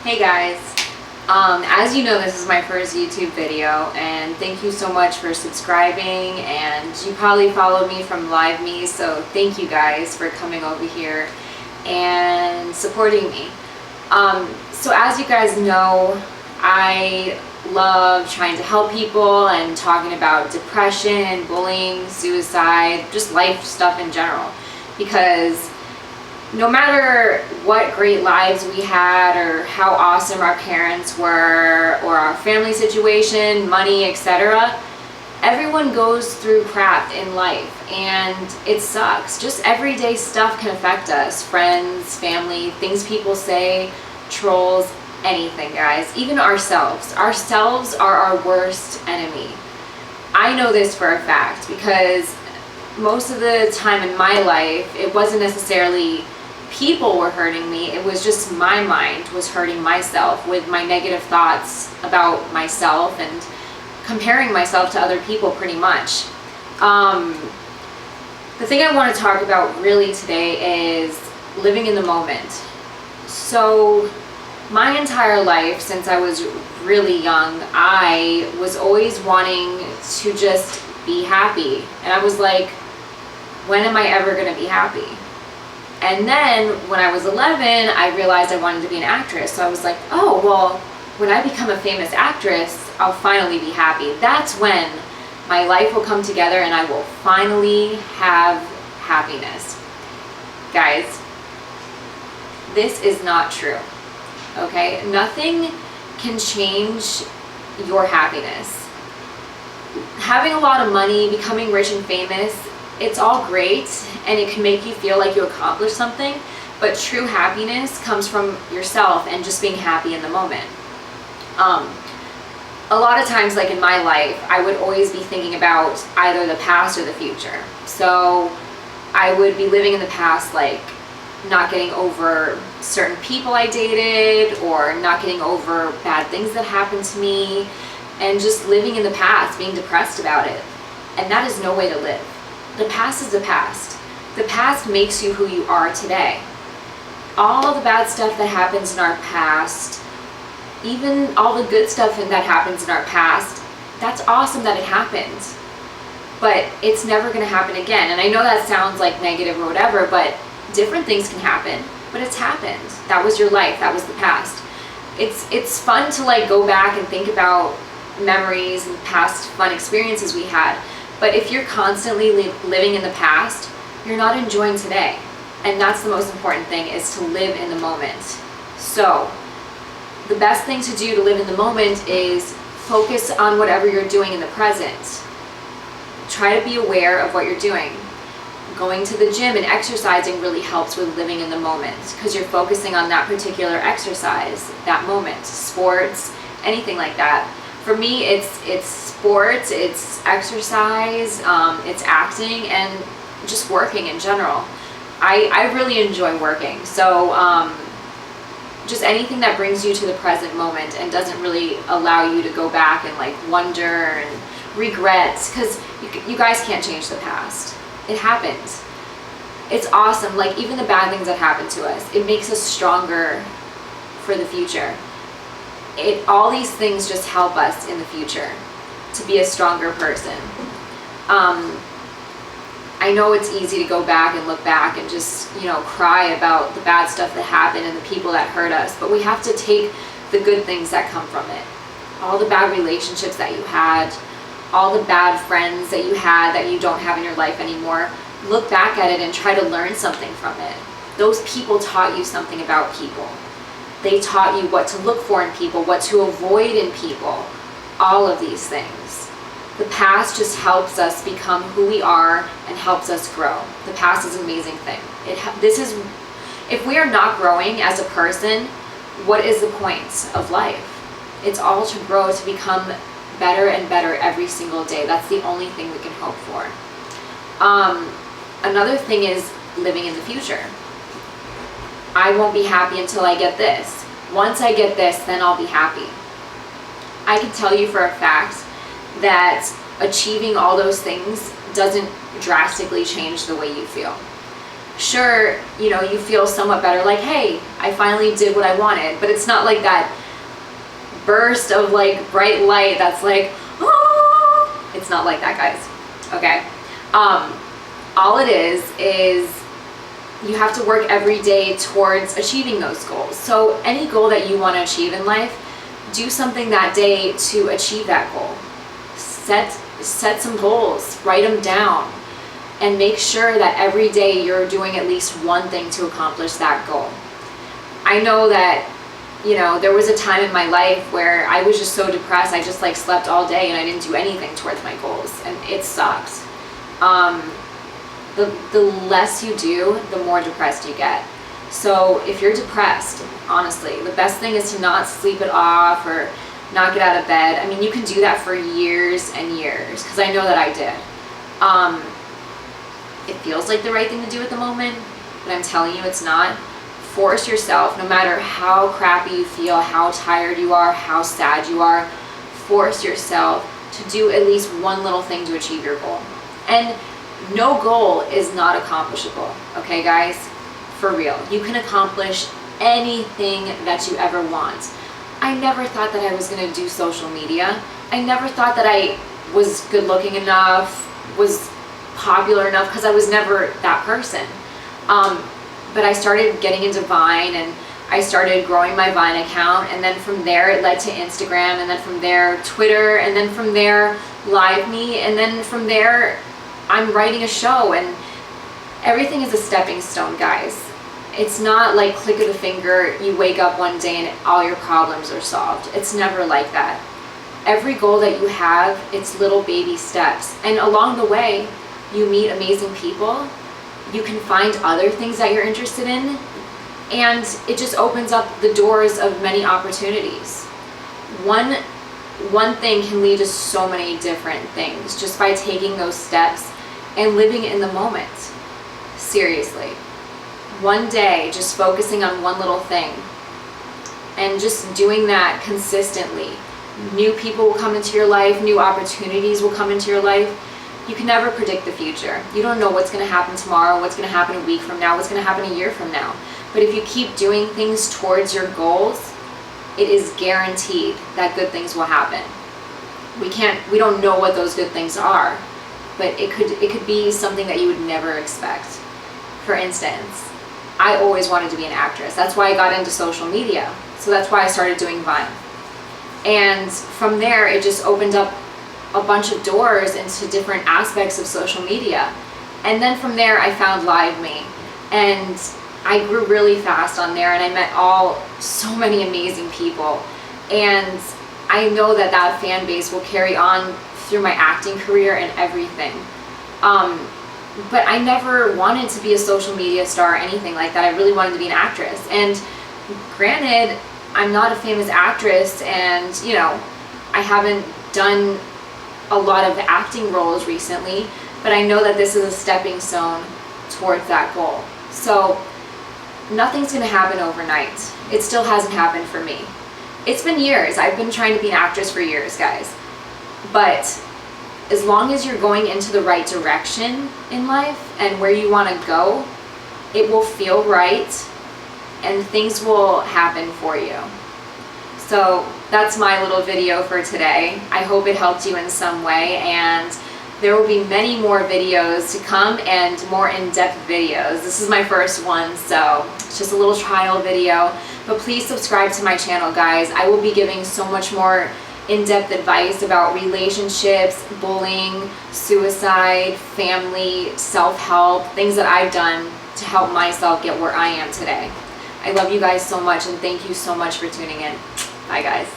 Hey guys, as you know, this is my first YouTube video, and thank you so much for subscribing, and you probably followed me from Live Me, so thank you guys for coming over here and supporting me. So as you guys know, I love trying to help people and talking about depression, bullying, suicide, just life stuff in general, because no matter what great lives we had or how awesome our parents were or our family situation, money, etc., everyone goes through crap in life and it sucks. Just everyday stuff can affect us. Friends, family, things people say, trolls, anything, guys. Even ourselves. Ourselves are our worst enemy. I know this for a fact because most of the time in my life, it wasn't necessarily people were hurting me, it was just my mind was hurting myself with my negative thoughts about myself and comparing myself to other people pretty much. The thing I want to talk about really today is living in the moment. So my entire life, since I was really young, I was always wanting to just be happy. And I was like, when am I ever going to be happy? And then when I was 11, I realized I wanted to be an actress. So I was like, oh, well, when I become a famous actress, I'll finally be happy. That's when my life will come together and I will finally have happiness. Guys, this is not true, okay? Nothing can change your happiness. Having a lot of money, becoming rich and famous, it's all great and it can make you feel like you accomplished something, but true happiness comes from yourself and just being happy in the moment. A lot of times, like in my life, I would always be thinking about either the past or the future. So I would be living in the past, like not getting over certain people I dated or not getting over bad things that happened to me and just living in the past, being depressed about it. And that is no way to live. The past is the past. The past makes you who you are today. All the bad stuff that happens in our past, even all the good stuff that happens in our past, that's awesome that it happened. But it's never going to happen again. And I know that sounds like negative or whatever, but different things can happen. But it's happened. That was your life. That was the past. It's fun to like go back and think about memories and past fun experiences we had. But if you're constantly living in the past, you're not enjoying today. And that's the most important thing, is to live in the moment. So the best thing to do to live in the moment is focus on whatever you're doing in the present. Try to be aware of what you're doing. Going to the gym and exercising really helps with living in the moment because you're focusing on that particular exercise, that moment. Sports, anything like that. For me, it's sports, it's exercise, it's acting, and just working in general. I really enjoy working. So just anything that brings you to the present moment and doesn't really allow you to go back and like wonder and regret, because you guys can't change the past. It happened. It's awesome. Like even the bad things that happen to us, it makes us stronger for the future. All these things just help us in the future to be a stronger person. I know it's easy to go back and look back and just, cry about the bad stuff that happened and the people that hurt us, but we have to take the good things that come from it. All the bad relationships that you had, all the bad friends that you had that you don't have in your life anymore, look back at it and try to learn something from it. Those people taught you something about people. They taught you what to look for in people, what to avoid in people, all of these things. The past just helps us become who we are and helps us grow. The past is an amazing thing. If we are not growing as a person, what is the point of life? It's all to grow, to become better and better every single day. That's the only thing we can hope for. Another thing is living in the future. I won't be happy until I get this. Once I get this, then I'll be happy. I can tell you for a fact that achieving all those things doesn't drastically change the way you feel. sure, you know, you feel somewhat better, like, hey, I finally did what I wanted, but it's not like that burst of like bright light that's like, oh, it's not like that, guys. Okay. All it is you have to work every day towards achieving those goals. So any goal that you want to achieve in life, do something that day to achieve that goal. Set some goals, write them down, and make sure that every day you're doing at least one thing to accomplish that goal. I know that, you know, there was a time in my life where I was just so depressed, I just like slept all day and I didn't do anything towards my goals, and it sucked. The less you do, the more depressed you get. So if you're depressed, honestly, the best thing is to not sleep it off or not get out of bed. I mean, you can do that for years and years, because I know that I did. It feels like the right thing to do at the moment, but I'm telling you it's not. Force yourself, no matter how crappy you feel, how tired you are, how sad you are, force yourself to do at least one little thing to achieve your goal. And no goal is not accomplishable, okay guys? For real. You can accomplish anything that you ever want. I never thought that I was going to do social media. I never thought that I was good looking enough, was popular enough, because I was never that person. But I started getting into Vine, and I started growing my Vine account, and then from there it led to Instagram, and then from there Twitter, and then from there LiveMe, and then from there I'm writing a show, and everything is a stepping stone, guys. It's not like click of the finger, you wake up one day and all your problems are solved. It's never like that. Every goal that you have, it's little baby steps, and along the way you meet amazing people. You can find other things that you're interested in, and it just opens up the doors of many opportunities. One thing can lead to so many different things just by taking those steps and living in the moment. Seriously. One day, just focusing on one little thing and just doing that consistently. New people will come into your life, new opportunities will come into your life. You can never predict the future. You don't know what's going to happen tomorrow, what's going to happen a week from now, what's going to happen a year from now. But if you keep doing things towards your goals, it is guaranteed that good things will happen. We don't know what those good things are, but it could be something that you would never expect. For instance, I always wanted to be an actress. That's why I got into social media. So that's why I started doing Vine. And from there, it just opened up a bunch of doors into different aspects of social media. And then from there, I found LiveMe, and I grew really fast on there, and I met so many amazing people. And I know that that fan base will carry on through my acting career and everything. But I never wanted to be a social media star or anything like that. I really wanted to be an actress. And granted, I'm not a famous actress, and you know, I haven't done a lot of acting roles recently, but I know that this is a stepping stone towards that goal. So nothing's gonna happen overnight. It still hasn't happened for me. It's been years. I've been trying to be an actress for years, guys. But as long as you're going into the right direction in life and where you want to go, it will feel right and things will happen for you. So that's my little video for today. I hope it helped you in some way, and there will be many more videos to come and more in-depth videos. This is my first one, so it's just a little trial video. But please subscribe to my channel, guys. I will be giving so much more in-depth advice about relationships, bullying, suicide, family, self-help, things that I've done to help myself get where I am today. I love you guys so much, and thank you so much for tuning in. Bye, guys.